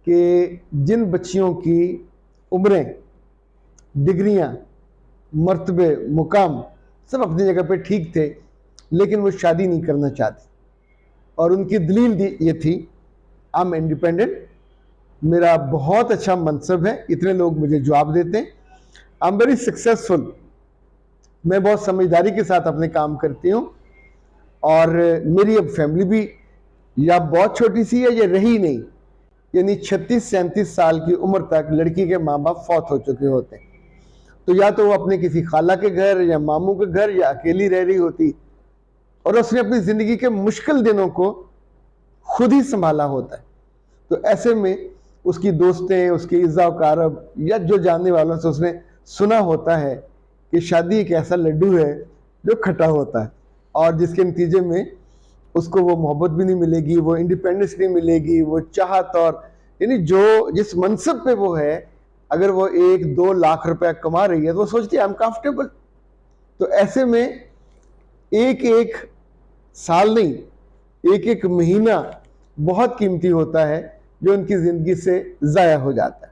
कि जिन बच्चियों की उम्रें, डिग्रियां, मर्तबे, मुकाम सब अपनी जगह पे ठीक थे, लेकिन वो शादी नहीं करना चाहती और उनकी दलील ये थी, आई एम इंडिपेंडेंट, मेरा बहुत अच्छा मनसब है, इतने लोग मुझे जवाब देते हैं, आई एम वेरी सक्सेसफुल, मैं बहुत समझदारी के साथ अपने काम करती हूँ और मेरी अब फैमिली भी या बहुत छोटी सी है या रही नहीं, यानी 36-37 साल की उम्र तक लड़की के माँ बाप फौत हो चुके होते हैं, तो या तो वो अपने किसी खाला के घर या मामू के घर या अकेली रह रही होती और उसने अपनी ज़िंदगी के मुश्किल दिनों को खुद ही संभाला होता है। तो ऐसे में उसकी दोस्तें, उसके इज़्ज़ा कारब या जो जानने वालों से उसने सुना होता है कि शादी एक ऐसा लड्डू है जो खट्टा होता है और जिसके नतीजे में उसको वो मोहब्बत भी नहीं मिलेगी, वो इंडिपेंडेंस नहीं मिलेगी, वो चाहत और यानी जो जिस मनसब पे वो है, अगर वो 1-2 लाख रुपया कमा रही है तो वो सोचती है आई एम कंफर्टेबल। तो ऐसे में एक एक साल नहीं, एक एक महीना बहुत कीमती होता है जो उनकी ज़िंदगी से ज़ाया हो जाता है।